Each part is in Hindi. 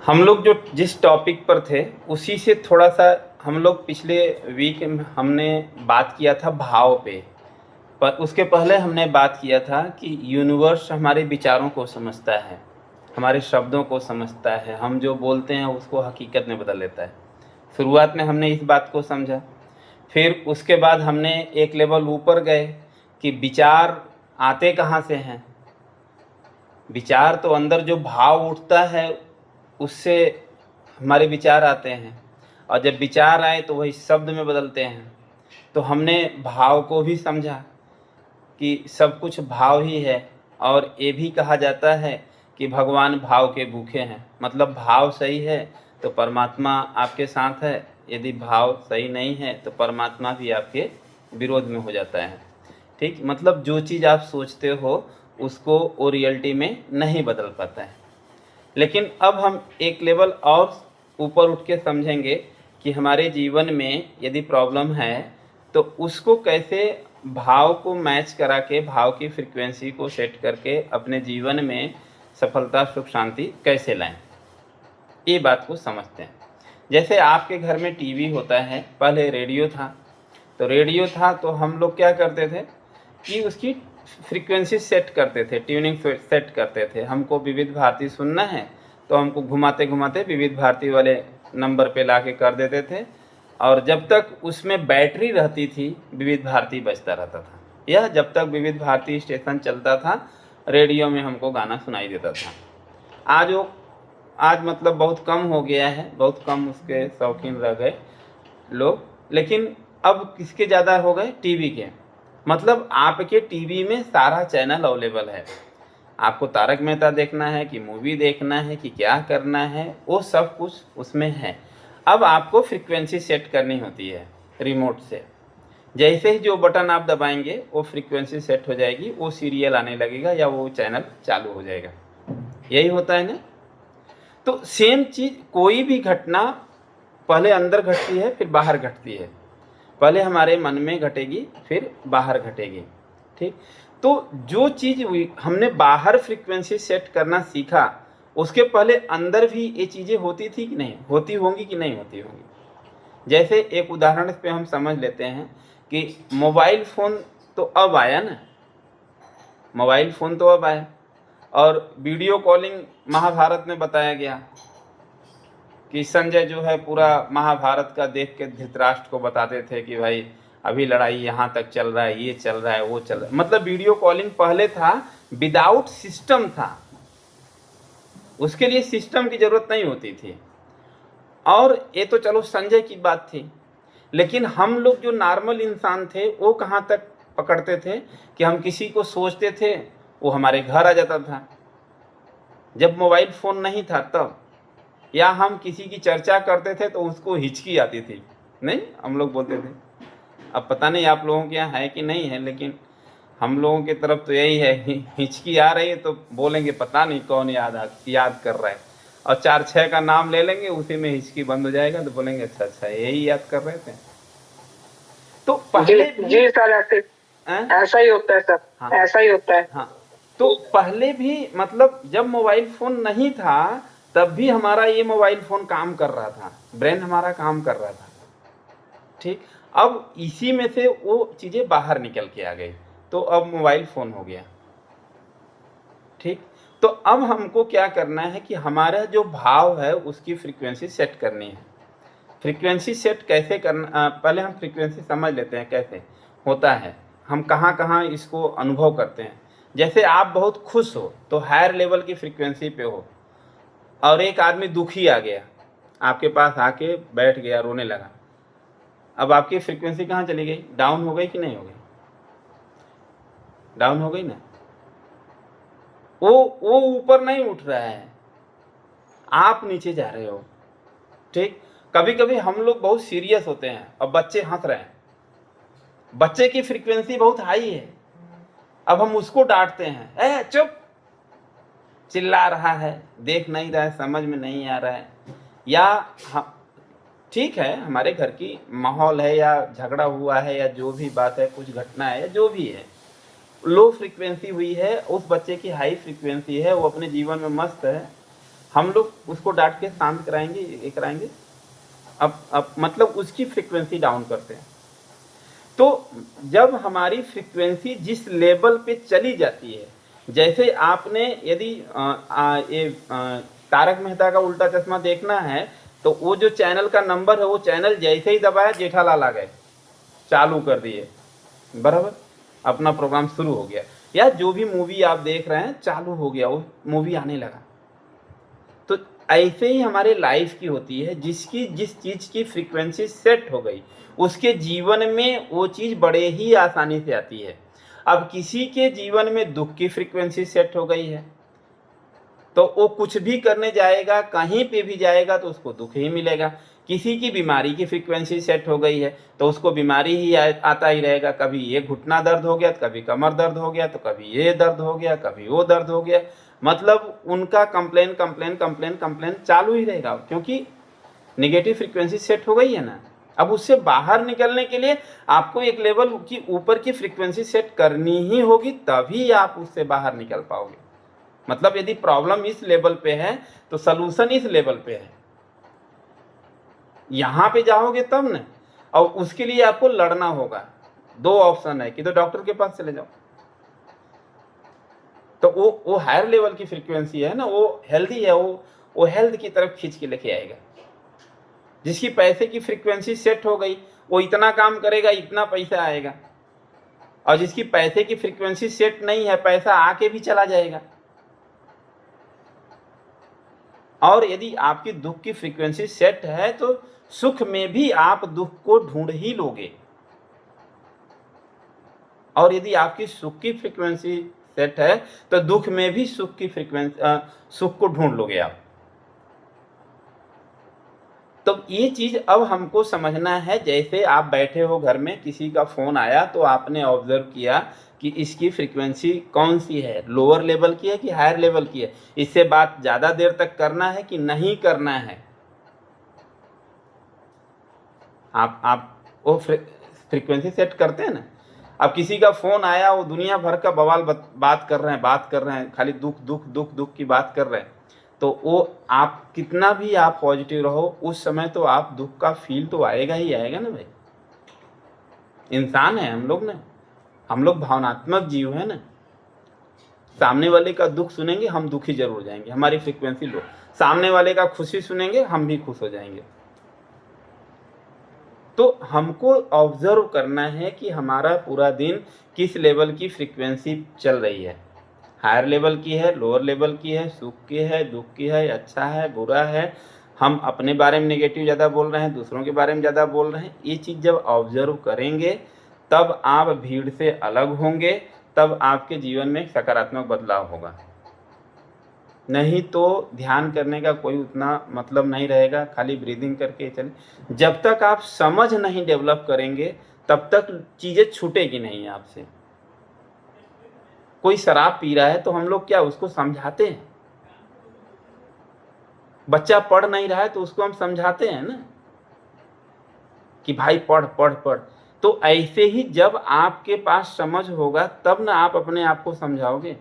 हम लोग जो जिस टॉपिक पर थे उसी से थोड़ा सा हम लोग पिछले वीक हमने बात किया था भाव पे। पर उसके पहले हमने बात किया था कि यूनिवर्स हमारे विचारों को समझता है, हमारे शब्दों को समझता है, हम जो बोलते हैं उसको हकीकत में बदल देता है। शुरुआत में हमने इस बात को समझा। फिर उसके बाद हमने एक लेवल ऊपर गए कि विचार आते कहाँ से हैं। विचार तो अंदर जो भाव उठता है उससे हमारे विचार आते हैं, और जब विचार आए तो वही शब्द में बदलते हैं। तो हमने भाव को भी समझा कि सब कुछ भाव ही है, और ये भी कहा जाता है कि भगवान भाव के भूखे हैं। मतलब भाव सही है तो परमात्मा आपके साथ है, यदि भाव सही नहीं है तो परमात्मा भी आपके विरोध में हो जाता है। ठीक, मतलब जो चीज़ आप सोचते हो उसको वो रियलिटी में नहीं बदल पाता है। लेकिन अब हम एक लेवल और ऊपर उठ के समझेंगे कि हमारे जीवन में यदि प्रॉब्लम है तो उसको कैसे भाव को मैच करा के, भाव की फ्रीक्वेंसी को सेट करके अपने जीवन में सफलता सुख शांति कैसे लाएं, ये बात को समझते हैं। जैसे आपके घर में टीवी होता है, पहले रेडियो था, तो रेडियो था तो हम लोग क्या करते थे कि उसकी फ्रीक्वेंसी सेट करते थे, ट्यूनिंग सेट करते थे। हमको विविध भारती सुनना है तो हमको घुमाते घुमाते विविध भारती वाले नंबर पे ला के कर देते थे, और जब तक उसमें बैटरी रहती थी विविध भारती बजता रहता था, या जब तक विविध भारती स्टेशन चलता था रेडियो में हमको गाना सुनाई देता था। आज मतलब बहुत कम हो गया है, बहुत कम उसके शौकीन रह गए लोग। लेकिन अब किसके ज़्यादा हो गए? टीवी के। मतलब आपके टीवी में सारा चैनल अवेलेबल है। आपको तारक मेहता देखना है कि मूवी देखना है कि क्या करना है, वो सब कुछ उसमें है। अब आपको फ्रीक्वेंसी सेट करनी होती है रिमोट से। जैसे ही जो बटन आप दबाएंगे वो फ्रीक्वेंसी सेट हो जाएगी, वो सीरियल आने लगेगा या वो चैनल चालू हो जाएगा। यही होता है ना। तो सेम चीज़, कोई भी घटना पहले अंदर घटती है फिर बाहर घटती है। पहले हमारे मन में घटेगी फिर बाहर घटेगी। ठीक, तो जो चीज़ हमने बाहर फ्रीक्वेंसी सेट करना सीखा, उसके पहले अंदर भी ये चीज़ें होती थी कि नहीं होती होंगी, कि नहीं होती होंगी। जैसे एक उदाहरण पे हम समझ लेते हैं कि मोबाइल फ़ोन तो अब आया ना, मोबाइल फ़ोन तो अब आया, और वीडियो कॉलिंग महाभारत में बताया गया कि संजय जो है पूरा महाभारत का देख के धृतराष्ट्र को बताते थे कि भाई अभी लड़ाई यहाँ तक चल रहा है, ये चल रहा है, वो चल रहा है। मतलब वीडियो कॉलिंग पहले था, विदाउट सिस्टम था, उसके लिए सिस्टम की जरूरत नहीं होती थी। और ये तो चलो संजय की बात थी, लेकिन हम लोग जो नॉर्मल इंसान थे वो कहाँ तक पकड़ते थे कि हम किसी को सोचते थे वो हमारे घर आ जाता था, जब मोबाइल फ़ोन नहीं था तब। या हम किसी की चर्चा करते थे तो उसको हिचकी आती थी, नहीं, हम लोग बोलते थे। अब पता नहीं आप लोगों के यहाँ है कि नहीं है, लेकिन हम लोगों की तरफ तो यही है, हिचकी आ रही है तो बोलेंगे पता नहीं कौन याद कर रहा है, और 4-6 का नाम ले लेंगे, उसी में हिचकी बंद हो जाएगा, तो बोलेंगे अच्छा अच्छा यही याद कर रहे थे। तो पहले जी सर, ऐसा ही होता है सर। हाँ, ऐसा ही होता है। हाँ, तो पहले भी मतलब जब मोबाइल फ़ोन नहीं था तब भी हमारा ये मोबाइल फ़ोन काम कर रहा था, ब्रेन हमारा काम कर रहा था। ठीक, अब इसी में से वो चीज़ें बाहर निकल के आ गई, तो अब मोबाइल फ़ोन हो गया। ठीक, तो अब हमको क्या करना है कि हमारा जो भाव है उसकी फ्रीक्वेंसी सेट करनी है। फ्रीक्वेंसी सेट कैसे करना, पहले हम फ्रीक्वेंसी समझ लेते हैं कैसे होता है, हम कहाँ कहाँ इसको अनुभव करते हैं। जैसे आप बहुत खुश हो तो हायर लेवल की फ्रीक्वेंसी पे हो, और एक आदमी दुखी आ गया आपके पास आके बैठ गया, रोने लगा, अब आपकी फ्रीक्वेंसी कहाँ चली गई? डाउन हो गई कि नहीं हो गई? डाउन हो गई ना। वो ऊपर नहीं उठ रहा है, आप नीचे जा रहे हो। ठीक, कभी कभी हम लोग बहुत सीरियस होते हैं और बच्चे हंस रहे हैं, बच्चे की फ्रीक्वेंसी बहुत हाई है, अब हम उसको डांटते हैं, ए चुप, चिल्ला रहा है, देख नहीं रहा है, समझ में नहीं आ रहा है। या ठीक है, हमारे घर की माहौल है या झगड़ा हुआ है या जो भी बात है, कुछ घटना है या जो भी है, लो फ्रीक्वेंसी हुई है, उस बच्चे की हाई फ्रीक्वेंसी है, वो अपने जीवन में मस्त है, हम लोग उसको डांट के शांत कराएंगे, ये कराएंगे, अब मतलब उसकी फ्रीक्वेंसी डाउन करते हैं। तो जब हमारी फ्रीक्वेंसी जिस लेवल पे चली जाती है, जैसे आपने यदि तारक मेहता का उल्टा चश्मा देखना है, तो वो जो चैनल का नंबर है, वो चैनल जैसे ही दबाया जेठालाल आ गए, चालू कर दिए, बराबर, अपना प्रोग्राम शुरू हो गया। या जो भी मूवी आप देख रहे हैं चालू हो गया, वो मूवी आने लगा। तो ऐसे ही हमारे लाइफ की होती है, जिसकी जिस चीज़ की फ्रीक्वेंसी सेट हो गई उसके जीवन में वो चीज़ बड़े ही आसानी से आती है। अब किसी के जीवन में दुख की फ्रीक्वेंसी सेट हो गई है, तो वो कुछ भी करने जाएगा, कहीं पे भी जाएगा तो उसको दुख ही मिलेगा। किसी की बीमारी की फ्रीक्वेंसी सेट हो गई है, तो उसको बीमारी ही आता ही रहेगा। कभी ये घुटना दर्द हो गया, कभी कमर दर्द हो गया, तो कभी ये दर्द हो गया, कभी वो दर्द हो गया। मतलब उनका कंप्लेन कंप्लेन कंप्लेन कंप्लेन चालू ही रहेगा, क्योंकि निगेटिव फ्रीक्वेंसी सेट हो गई है ना। अब उससे बाहर निकलने के लिए आपको एक लेवल की ऊपर की फ्रीक्वेंसी सेट करनी ही होगी, तभी आप उससे बाहर निकल पाओगे। मतलब यदि प्रॉब्लम इस लेवल पे है तो सलूशन इस लेवल पे है, यहां पे जाओगे तब ना। और उसके लिए आपको लड़ना होगा। दो ऑप्शन है कि तो डॉक्टर के पास चले जाओ, तो वो हायर लेवल की फ्रीक्वेंसी है ना, वो हेल्दी है, वो हेल्थ की तरफ खींच के लेके आएगा। जिसकी पैसे की फ्रीक्वेंसी सेट हो गई, वो इतना काम करेगा, इतना पैसा आएगा। और जिसकी पैसे की फ्रीक्वेंसी सेट नहीं है, पैसा आके भी चला जाएगा। और यदि आपकी दुख की फ्रीक्वेंसी सेट है, तो सुख में भी आप दुख को ढूंढ ही लोगे। और यदि आपकी सुख की फ्रीक्वेंसी सेट है, तो दुख में भी सुख की फ्रीक्वेंसी, सुख को ढूंढ लोगे आप। तो ये चीज अब हमको समझना है। जैसे आप बैठे हो घर में, किसी का फोन आया, तो आपने ऑब्जर्व किया कि इसकी फ्रीक्वेंसी कौन सी है, लोअर लेवल की है कि हायर लेवल की है, इससे बात ज्यादा देर तक करना है कि नहीं करना है। आप वो फ्रीक्वेंसी सेट करते हैं ना। अब किसी का फोन आया, वो दुनिया भर का बवाल बात कर रहे हैं, खाली दुख दुख दुख दुख की बात कर रहे हैं, तो वो आप कितना भी आप पॉजिटिव रहो, उस समय तो आप दुख का फील तो आएगा ही आएगा ना भाई। इंसान है हम लोग ना, हम लोग भावनात्मक जीव है ना। सामने वाले का दुख सुनेंगे, हम दुखी जरूर जाएंगे, हमारी फ्रीक्वेंसी लो। सामने वाले का खुशी सुनेंगे, हम भी खुश हो जाएंगे। तो हमको ऑब्जर्व करना है कि हमारा पूरा दिन किस लेवल की फ्रीक्वेंसी चल रही है। हायर लेवल की है, लोअर लेवल की है, सुख की है, दुख की है, अच्छा है, बुरा है, हम अपने बारे में नेगेटिव ज़्यादा बोल रहे हैं, दूसरों के बारे में ज़्यादा बोल रहे हैं। ये चीज़ जब ऑब्जर्व करेंगे, तब आप भीड़ से अलग होंगे, तब आपके जीवन में सकारात्मक बदलाव होगा। नहीं तो ध्यान करने का कोई उतना मतलब नहीं रहेगा, खाली ब्रीदिंग करके चले। जब तक आप समझ नहीं डेवलप करेंगे, तब तक चीज़ें छूटेगी नहीं आपसे। कोई शराब पी रहा है तो हम लोग क्या उसको समझाते हैं? बच्चा पढ़ नहीं रहा है तो उसको हम समझाते हैं ना कि भाई पढ़ पढ़ पढ़। तो ऐसे ही जब आपके पास समझ होगा, तब ना आप अपने आप को समझाओगे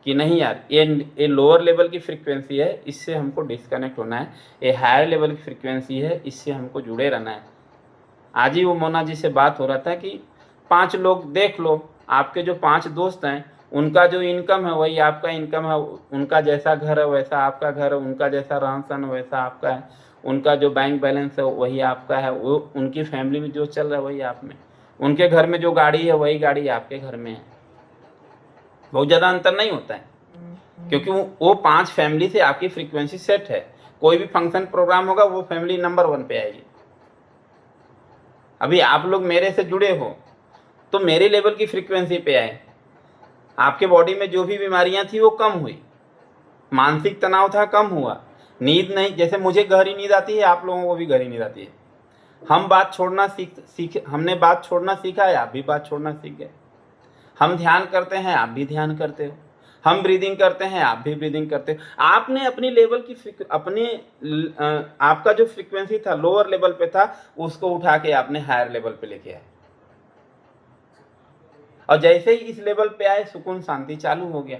कि नहीं यार, ये लोअर लेवल की फ्रीक्वेंसी है, इससे हमको डिस्कनेक्ट होना है। ये हायर लेवल की फ्रीक्वेंसी है, इससे हमको जुड़े रहना है। आज ही वो मोना जी से बात हो रहा था कि 5 लोग देख लो, आपके जो 5 दोस्त हैं, उनका जो इनकम है वही आपका इनकम है, उनका जैसा घर है वैसा आपका घर है, उनका जैसा रहन सहन वैसा आपका है, उनका जो बैंक बैलेंस है वही आपका है, वो उनकी फैमिली में जो चल रहा है वही आप में, उनके घर में जो गाड़ी है वही गाड़ी आपके घर में है। बहुत ज़्यादा अंतर नहीं होता है, क्योंकि वो 5 फैमिली से आपकी फ्रीक्वेंसी सेट है। कोई भी फंक्शन प्रोग्राम होगा, वो फैमिली नंबर 1 पे आएगी। अभी आप लोग मेरे से जुड़े हो तो मेरे लेवल की फ्रीक्वेंसी पे आए, आपके बॉडी में जो भी बीमारियां थी वो कम हुई, मानसिक तनाव था कम हुआ, नींद नहीं, जैसे मुझे गहरी नींद आती है, आप लोगों को भी गहरी नींद आती है। हम बात छोड़ना हमने बात छोड़ना सीखा है, आप भी बात छोड़ना सीख गए। हम ध्यान करते हैं, आप भी ध्यान करते हो। हम ब्रीदिंग करते हैं, आप भी ब्रीदिंग करते हो। आपने अपनी लेवल की आपका जो फ्रीक्वेंसी था लोअर लेवल पे था, उसको उठा के आपने हायर लेवल पे लेके आए, और जैसे ही इस लेवल पे आए, सुकून शांति चालू हो गया।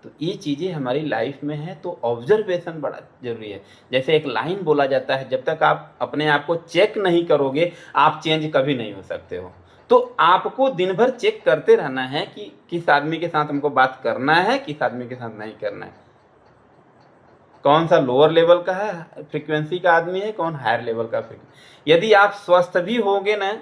तो ये चीज़ें हमारी लाइफ में है, तो ऑब्जर्वेशन बड़ा ज़रूरी है। जैसे एक लाइन बोला जाता है, जब तक आप अपने आप को चेक नहीं करोगे आप चेंज कभी नहीं हो सकते हो। तो आपको दिन भर चेक करते रहना है कि किस आदमी के साथ हमको बात करना है, किस आदमी के साथ नहीं करना है, कौन सा लोअर लेवल का है फ्रीक्वेंसी का आदमी है, कौन हायर लेवल का फ्रीक्वेंसी। यदि आप स्वस्थ भी होगे ना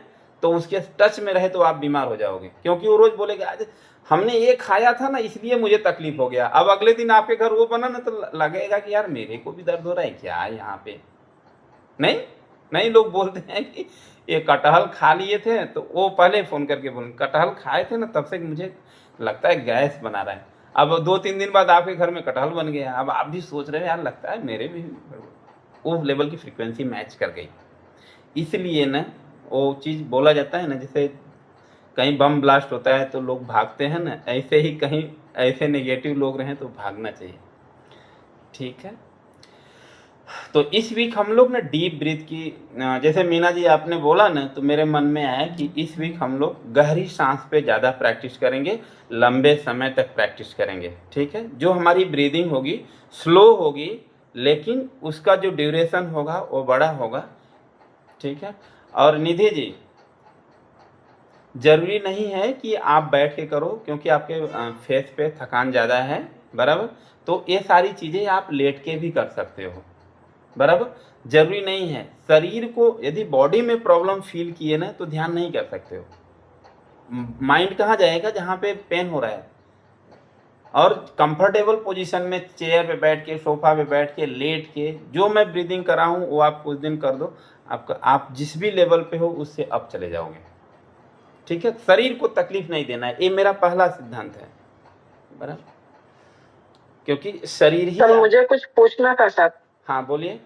तो उसके टच में रहे तो आप बीमार हो जाओगे, क्योंकि वो रोज बोलेगा आज हमने ये खाया था ना इसलिए मुझे तकलीफ हो गया। अब अगले दिन आपके घर वो बना ना तो लगेगा कि यार मेरे को भी दर्द हो रहा है क्या यहाँ पे। नहीं नहीं, लोग बोलते हैं कि ये कटहल खा लिए थे, तो वो पहले फ़ोन करके बोले कटहल खाए थे ना तब से मुझे लगता है गैस बना रहा है। अब 2-3 दिन बाद आपके घर में कटहल बन गया, अब आप भी सोच रहे हो यार लगता है मेरे भी वो लेवल की फ्रीक्वेंसी मैच कर गई। इसलिए ना वो चीज़ बोला जाता है ना, जैसे कहीं बम ब्लास्ट होता है तो लोग भागते हैं ना, ऐसे ही कहीं ऐसे नेगेटिव लोग रहें तो भागना चाहिए। ठीक है, तो इस वीक हम लोग ना डीप ब्रीथ की जैसे मीना जी आपने बोला ना तो मेरे मन में आया कि इस वीक हम लोग गहरी सांस पे ज़्यादा प्रैक्टिस करेंगे, लंबे समय तक प्रैक्टिस करेंगे। ठीक है, जो हमारी ब्रीदिंग होगी स्लो होगी लेकिन उसका जो ड्यूरेशन होगा वो बड़ा होगा। ठीक है, और निधि जी ज़रूरी नहीं है कि आप बैठ के करो, क्योंकि आपके फेस पे थकान ज़्यादा है, बराबर। तो ये सारी चीज़ें आप लेट के भी कर सकते हो, बराबर। जरूरी नहीं है, शरीर को यदि बॉडी में प्रॉब्लम फील किए ना तो ध्यान नहीं कर सकते हो। माइंड कहाँ जाएगा जहाँ पे पेन हो रहा है। और कंफर्टेबल पोजीशन में चेयर पे बैठ के, सोफा पे बैठ के, लेट के जो मैं ब्रीदिंग कर रहा हूँ वो आप कुछ दिन कर दो, आपका आप जिस भी लेवल पे हो उससे अब चले जाओगे। ठीक है, शरीर को तकलीफ नहीं देना है, ये मेरा पहला सिद्धांत है, बराबर। क्योंकि शरीर ही सर मुझे कुछ पूछना था सर। हाँ बोलिए।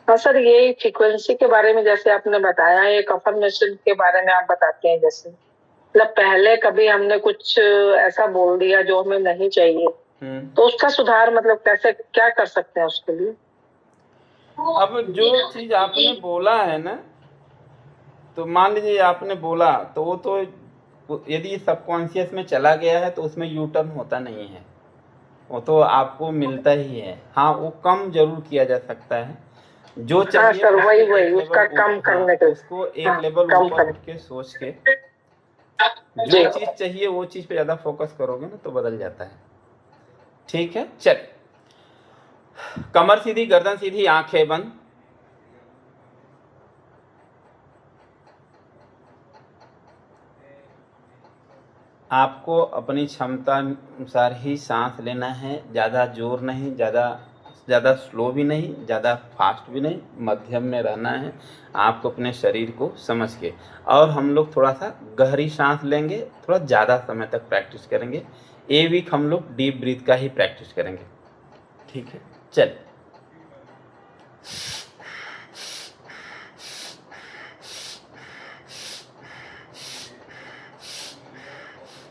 हाँ सर, ये फ्रीक्वेंसी के बारे में जैसे आपने बताया, एक अफर्मेशन के बारे में आप बताते हैं, जैसे मतलब पहले कभी हमने कुछ ऐसा बोल दिया जो हमें नहीं चाहिए, तो उसका सुधार मतलब कैसे क्या कर सकते हैं उसके लिए। अब जो चीज आपने बोला है ना, तो मान लीजिए आपने बोला तो वो तो यदि सबकॉन्शियस में चला गया है तो उसमें यू टर्न होता नहीं है, वो तो आपको मिलता ही है। हाँ, वो कम जरूर किया जा सकता है, जो हाँ चाहिए सर, वही उसको वही एक उसका लेवल कम करने के उसको एक हाँ, लेवल कम ऊपर कर उठ के सोच के जी जो चीज चाहिए वो चीज पे ज्यादा फोकस करोगे ना तो बदल जाता है। ठीक है, चल, कमर सीधी, गर्दन सीधी, आंखें बंद। आपको अपनी क्षमता अनुसार ही सांस लेना है, ज़्यादा जोर नहीं, ज़्यादा स्लो भी नहीं, ज़्यादा फास्ट भी नहीं, मध्यम में रहना है आपको अपने शरीर को समझ के। और हम लोग थोड़ा सा गहरी सांस लेंगे, थोड़ा ज़्यादा समय तक प्रैक्टिस करेंगे। ए वीक हम लोग डीप ब्रीथ का ही प्रैक्टिस करेंगे। ठीक है, चल,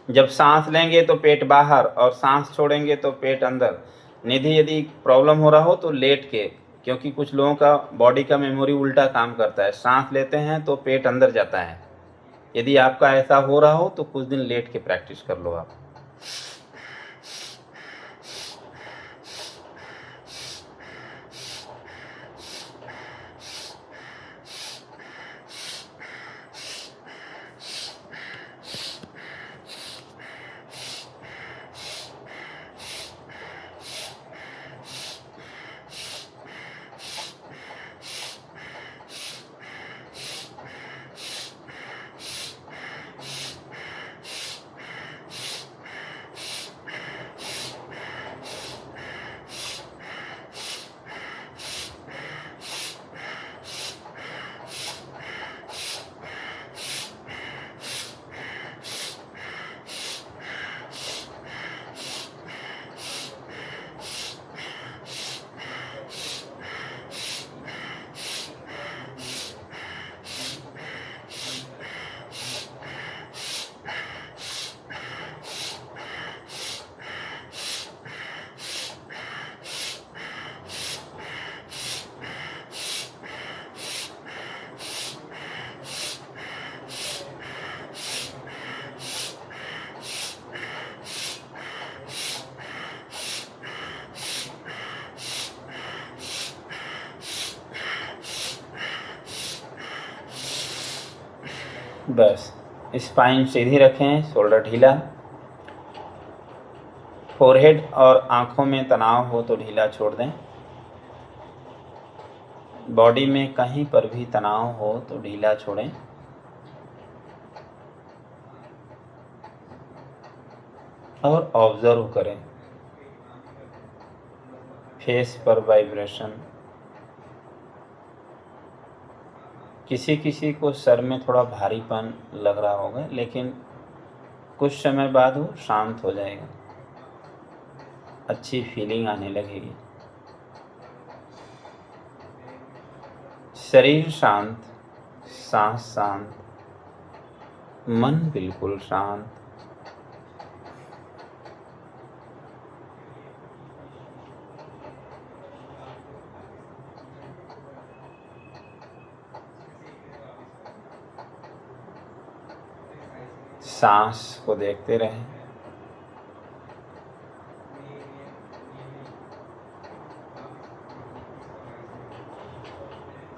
जब सांस लेंगे तो पेट बाहर और सांस छोड़ेंगे तो पेट अंदर। निधि यदि प्रॉब्लम हो रहा हो तो लेट के, क्योंकि कुछ लोगों का बॉडी का मेमोरी उल्टा काम करता है, सांस लेते हैं तो पेट अंदर जाता है। यदि आपका ऐसा हो रहा हो तो कुछ दिन लेट के प्रैक्टिस कर लो आप। बस स्पाइन सीधी रखें, शोल्डर ढीला। फोरहेड और आँखों में तनाव हो तो ढीला छोड़ दें। बॉडी में कहीं पर भी तनाव हो तो ढीला छोड़ें। और ऑब्जर्व करें फेस पर वाइब्रेशन। किसी किसी को सर में थोड़ा भारीपन लग रहा होगा, लेकिन कुछ समय बाद वो शांत हो जाएगा, अच्छी फीलिंग आने लगेगी। शरीर शांत, सांस शांत, मन बिल्कुल शांत। सांस को देखते रहें।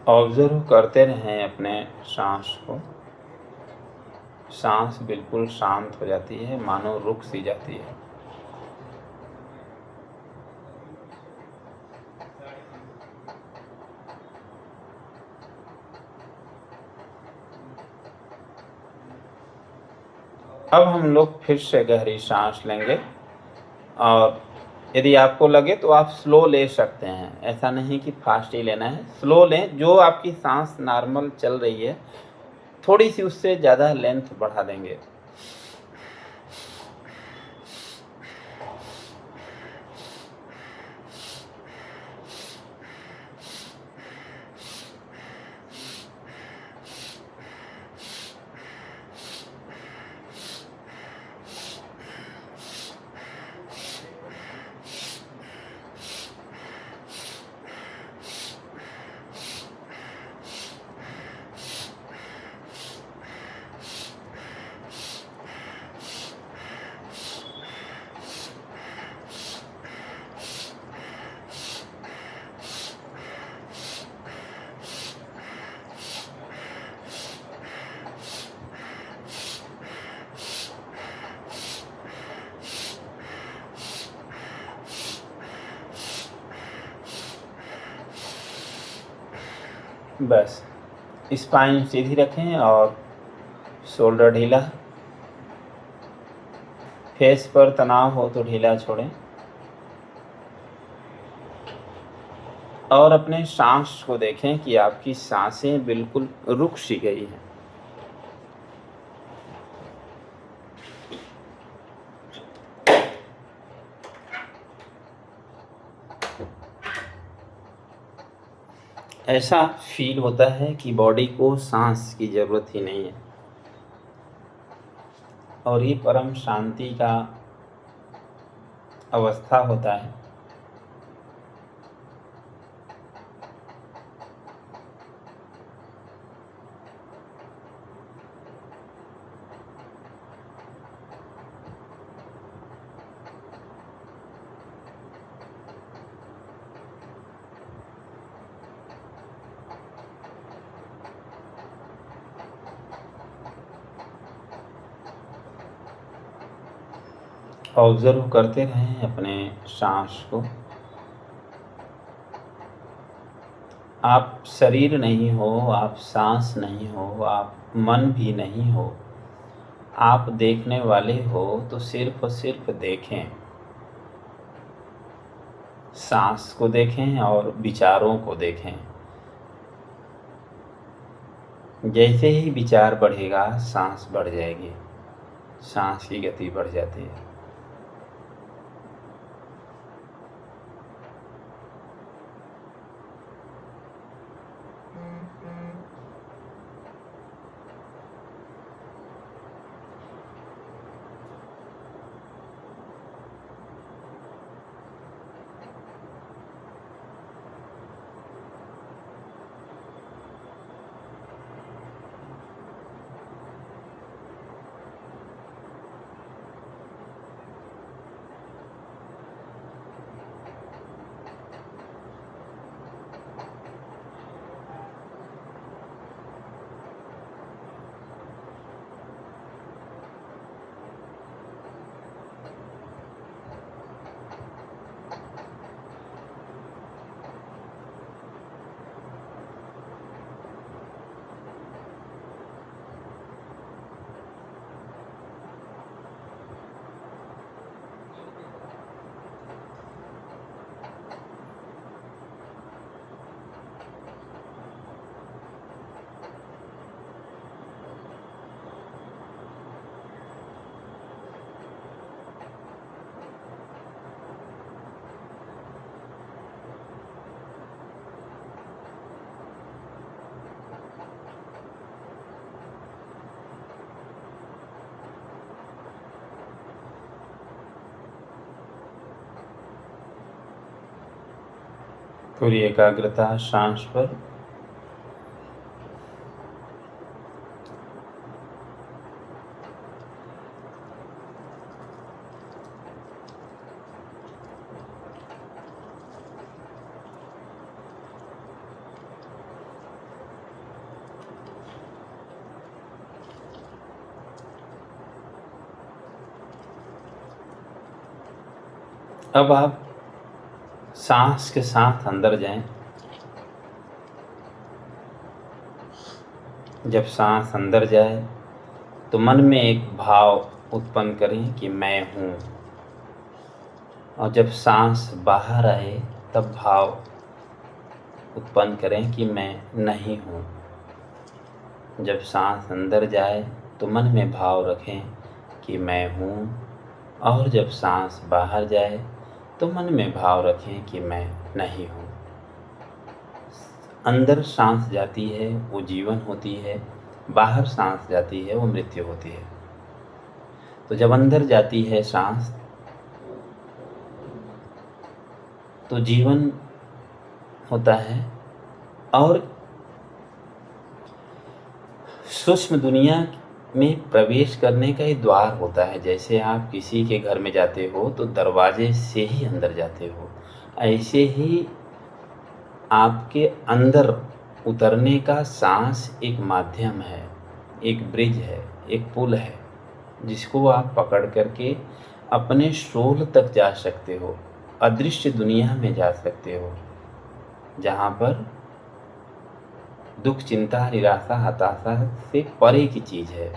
ऑब्जर्व करते रहें अपने सांस को। सांस बिल्कुल शांत हो जाती है, मानो रुक सी जाती है। अब हम लोग फिर से गहरी सांस लेंगे, और यदि आपको लगे तो आप स्लो ले सकते हैं, ऐसा नहीं कि फास्ट ही लेना है। स्लो लें, जो आपकी सांस नॉर्मल चल रही है थोड़ी सी उससे ज़्यादा लेंथ बढ़ा देंगे। बस स्पाइन सीधी रखें और शोल्डर ढीला। फेस पर तनाव हो तो ढीला छोड़ें। और अपने सांस को देखें कि आपकी सांसें बिल्कुल रुक सी गई हैं। ऐसा फील होता है कि बॉडी को सांस की ज़रूरत ही नहीं है, और ये परम शांति का अवस्था होता है। ऑब्जर्व करते रहें अपने सांस को। आप शरीर नहीं हो, आप सांस नहीं हो, आप मन भी नहीं हो। आप देखने वाले हो तो सिर्फ और सिर्फ देखें, सांस को देखें और विचारों को देखें। जैसे ही विचार बढ़ेगा सांस बढ़ जाएगी, सांस की गति बढ़ जाती है। पूरी एकाग्रता सांस पर। अब आप सांस के साथ अंदर जाएं। जब सांस अंदर जाए तो मन में एक भाव उत्पन्न करें कि मैं हूँ, और जब सांस बाहर आए तब भाव उत्पन्न करें कि मैं नहीं हूँ। जब सांस अंदर जाए तो मन में भाव रखें कि मैं हूँ, और जब सांस बाहर जाए तो मन में भाव रखें कि मैं नहीं हूँ। अंदर सांस जाती है वो जीवन होती है, बाहर सांस जाती है वो मृत्यु होती है। तो जब अंदर जाती है सांस तो जीवन होता है, और सूक्ष्म दुनिया में प्रवेश करने का ही द्वार होता है। जैसे आप किसी के घर में जाते हो तो दरवाजे से ही अंदर जाते हो, ऐसे ही आपके अंदर उतरने का सांस एक माध्यम है, एक ब्रिज है, एक पुल है, जिसको आप पकड़ करके अपने सोल तक जा सकते हो, अदृश्य दुनिया में जा सकते हो, जहाँ पर दुख, चिंता, निराशा, हताशा से परे की चीज़ है।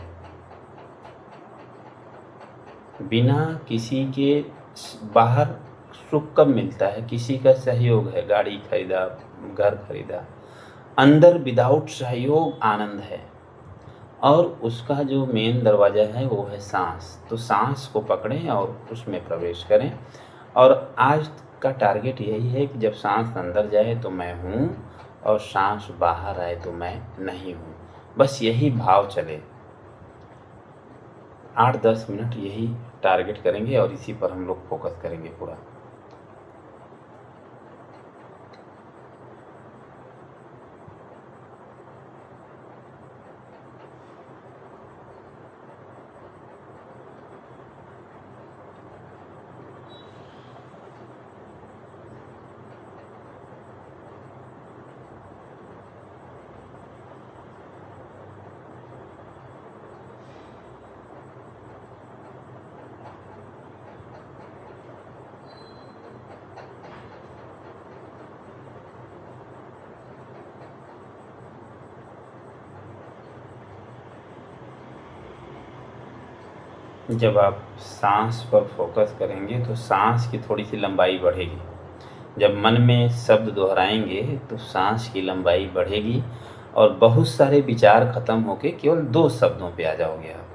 बिना किसी के बाहर सुख कब मिलता है? किसी का सहयोग है, गाड़ी खरीदा, घर खरीदा। अंदर विदाउट सहयोग आनंद है, और उसका जो मेन दरवाज़ा है वो है सांस। तो सांस को पकड़ें और उसमें प्रवेश करें। और आज का टारगेट यही है कि जब सांस अंदर जाए तो मैं हूँ, और सांस बाहर आए तो मैं नहीं हूँ। बस यही भाव चले। 8-10 मिनट यही टारगेट करेंगे और इसी पर हम लोग फोकस करेंगे पूरा। जब आप सांस पर फोकस करेंगे तो सांस की थोड़ी सी लंबाई बढ़ेगी। जब मन में शब्द दोहराएंगे तो सांस की लंबाई बढ़ेगी, और बहुत सारे विचार खत्म होके केवल 2 शब्दों पे आ जाओगे आप।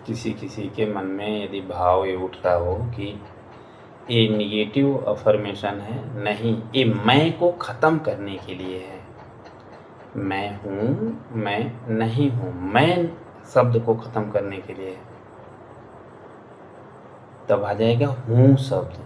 किसी किसी के मन में यदि भाव ये उठ रहा हो कि ये निगेटिव अफर्मेशन है, नहीं, ये मैं को ख़त्म करने के लिए है। मैं हूँ, मैं नहीं हूँ, मैं शब्द को ख़त्म करने के लिए है। तब आ जाएगा हूँ शब्द।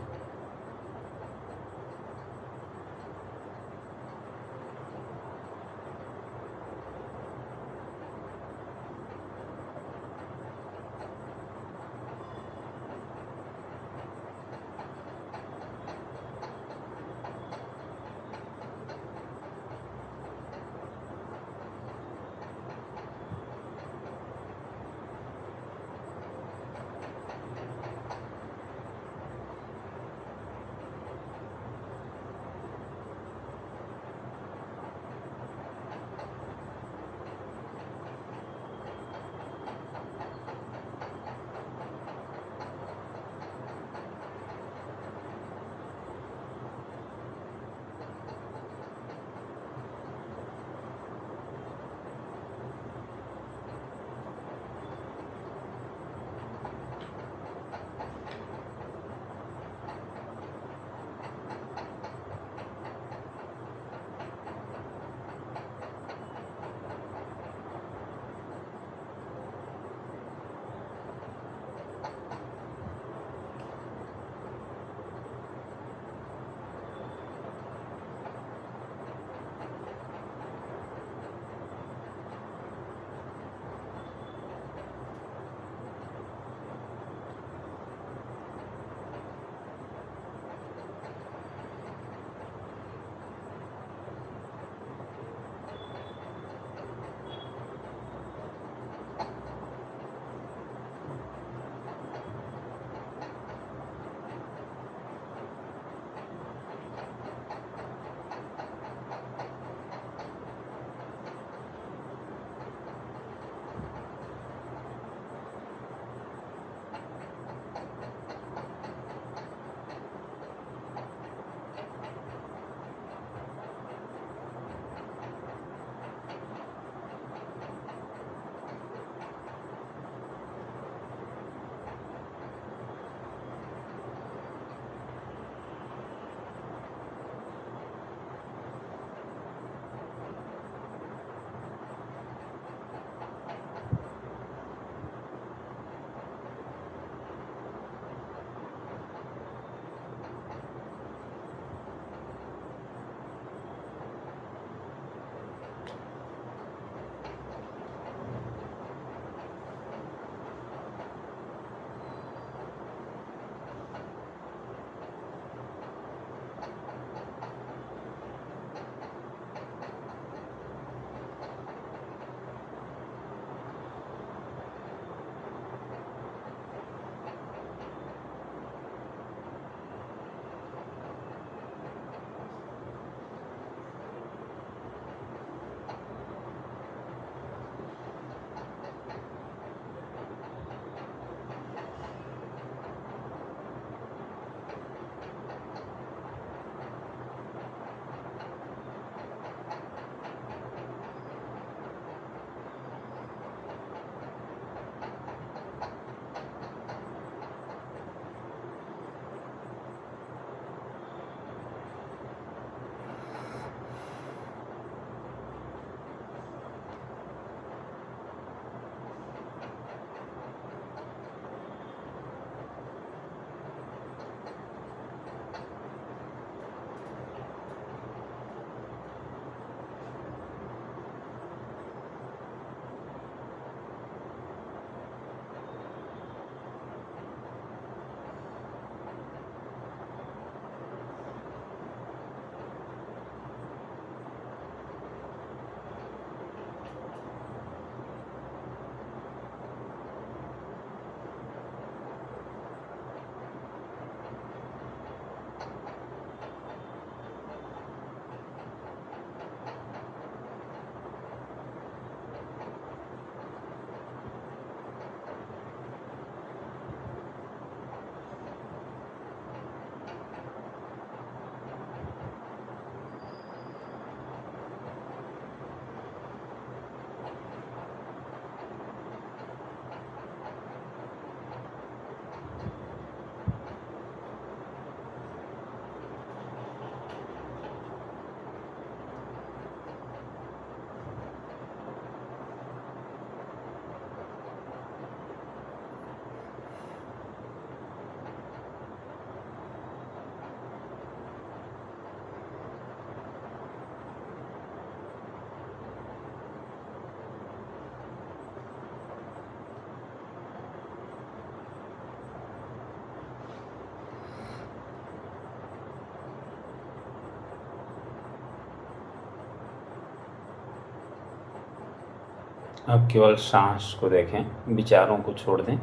अब केवल सांस को देखें, विचारों को छोड़ दें।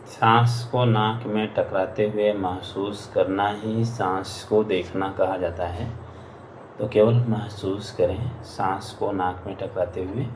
सांस को नाक में टकराते हुए महसूस करना ही सांस को देखना कहा जाता है। तो केवल महसूस करें सांस को नाक में टकराते हुए।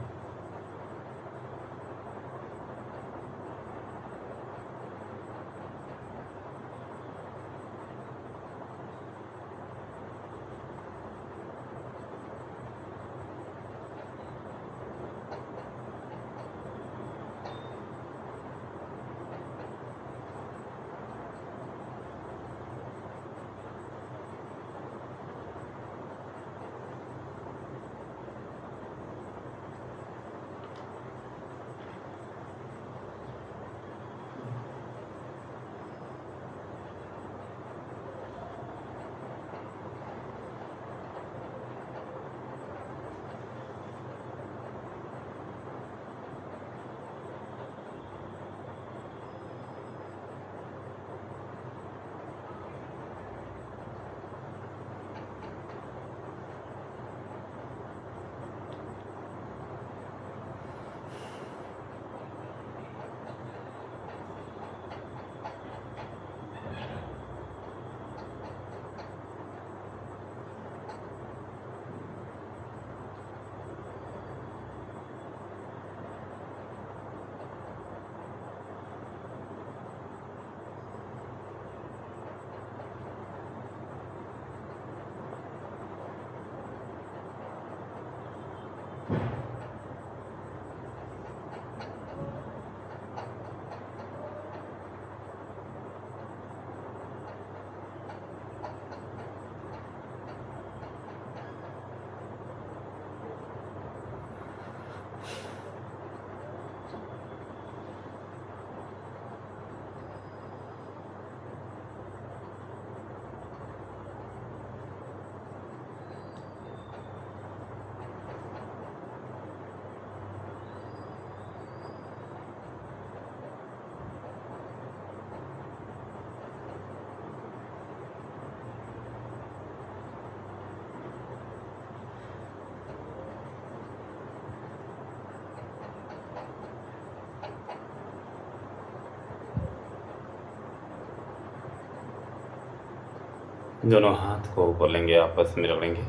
दोनों हाथ को ऊपर लेंगे, आपस में रगड़ेंगे।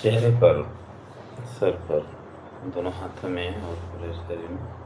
चेहरे पर, सर पर, दोनों हाथों में और पूरे शरीर में।